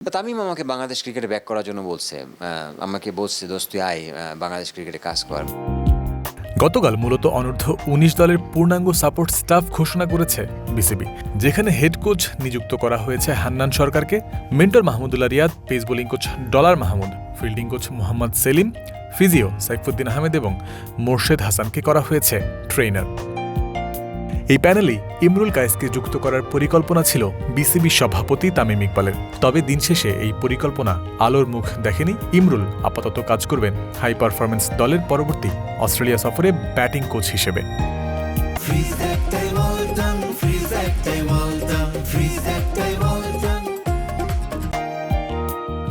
তামিম আমাকে বাংলাদেশ ক্রিকেটে ব্যাক করার জন্য বলছে, আমাকে বলছে দোস্ত তুই আয় বাংলাদেশ ক্রিকেটে কাজ কর। গতকাল মূলত অনূর্ধ্ব ১৯ দলের পূর্ণাঙ্গ সাপোর্ট স্টাফ ঘোষণা করেছে বিসিবি, যেখানে হেড কোচ নিযুক্ত করা হয়েছে হান্নান সরকারকে, mentor Mahmudullah Riyad, pace bowling coach Dollar Mahmud, fielding coach Mohammad Selim, physio Saifuddin Ahmed এবং মোর্শেদ হাসানকে করা হয়েছে ট্রেনার। এই প্যানেলেই ইমরুল কায়েসকে যুক্ত করার পরিকল্পনা ছিল বিসিবি সভাপতি তামিম ইকবালের। তবে দিন শেষে এই পরিকল্পনা আলোর মুখ দেখেনি। ইমরুল আপাতত কাজ করবেন হাই পারফরম্যান্স দলের পরবর্তী অস্ট্রেলিয়া সফরে ব্যাটিং কোচ হিসেবে।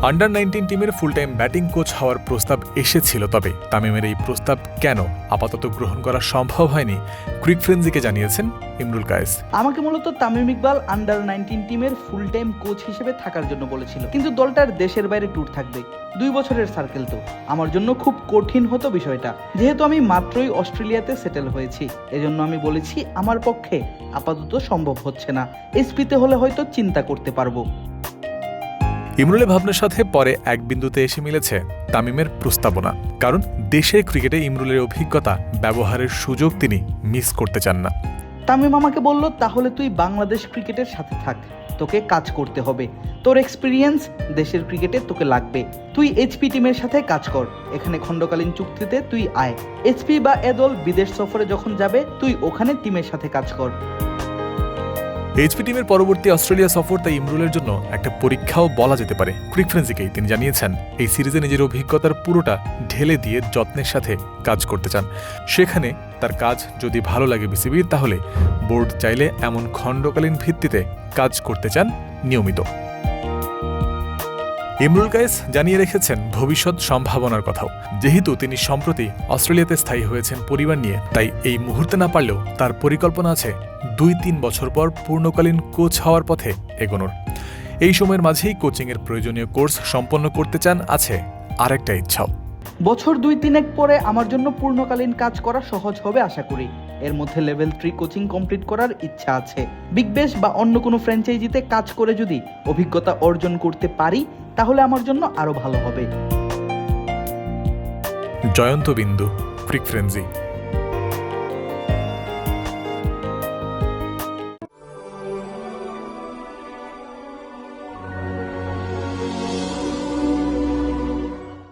আন্ডার-19 টিমের ফুল টাইম ব্যাটিং কোচ হওয়ার প্রস্তাব এসেছিল, তবে তামিমের এই প্রস্তাব কেন আপাতত গ্রহণ করা সম্ভব হয়নি ক্রিক ফ্রেন্সিকে জানিয়েছেন ইমরুল কায়েস। আমাকে মূলত তামিম ইকবাল আন্ডার-19 টিমের ফুল টাইম কোচ হিসেবে থাকার জন্য বলেছিল, কিন্তু দলটার দেশের বাইরে ট্যুর থাকবে, 2 বছরের সার্কেল, তো আমার জন্য খুব কঠিন হতো বিষয়টা। যেহেতু আমি মাত্রই অস্ট্রেলিয়াতে সেটেল হয়েছি, এজন্য আমি বলেছি আমার পক্ষে আপাতত সম্ভব হচ্ছে না। এসপিতে হলে হয়তো চিন্তা করতে পারবো। ইমরুলের ভাবনার সাথে পরে এক বিন্দুতে এসে মিলেছে তামিমের প্রস্তাবনা, কারণ দেশের ক্রিকেটে ইমরুলের অভিজ্ঞতা ব্যবহারের সুযোগ তিনি মিস করতে চান না। তামিম আমাকে বলল, তাহলে তুই বাংলাদেশ ক্রিকেটের সাথে থাক, তোকে কাজ করতে হবে, তোর এক্সপিরিয়েন্স দেশের ক্রিকেটে তোকে লাগবে, তুই এইচপি টিমের সাথে কাজ কর, এখানে খণ্ডকালীন চুক্তিতে তুই আয়, এইচপি বা এ দল বিদেশ সফরে যখন যাবে তুই ওখানে টিমের সাথে কাজ কর। এইচপি টিমের পরবর্তী অস্ট্রেলিয়া সফর তাই ইমরুলের জন্য একটা পরীক্ষাও বলা যেতে পারে। ক্রিক ফ্রেন্সিকেই তিনি জানিয়েছেন এই সিরিজে নিজের অভিজ্ঞতার পুরোটা ঢেলে দিয়ে যত্নের সাথে কাজ করতে চান। সেখানে তার কাজ যদি ভালো লাগে বিসিবির, তাহলে বোর্ড চাইলে এমন খণ্ডকালীন ভিত্তিতে কাজ করতে চান নিয়মিত। ইমরুল কায়েস জানিয়ে রেখেছেন ভবিষ্যৎ সম্ভাবনার কথাও। যেহেতু তিনি সম্প্রতি অস্ট্রেলিয়াতে স্থায়ী হয়েছেন পরিবার নিয়ে, তাই এই মুহূর্তে না পারলেও তার পরিকল্পনা আছে 2-3 বছর পর পূর্ণকালীন কোচ হওয়ার পথে এগোনোর। এই সময়ের মাঝেই কোচিংয়ের প্রয়োজনীয় কোর্স সম্পন্ন করতে চান, আছে আরেকটা ইচ্ছাও। বছর 2-3 পরে আমার জন্য পূর্ণকালীন কাজ করা সহজ হবে আশা করি। এর মধ্যে লেভেল 3 কোচিং কমপ্লিট করার ইচ্ছা আছে। বিগ ব্যাশ বা অন্য কোনো ফ্র্যাঞ্চাইজিতে কাজ করে যদি অভিজ্ঞতা অর্জন করতে পারি, তাহলে আমার জন্য আরো ভালো হবে। জয়ন্ত বিন্দু, ক্রিক ফ্রেন্সি।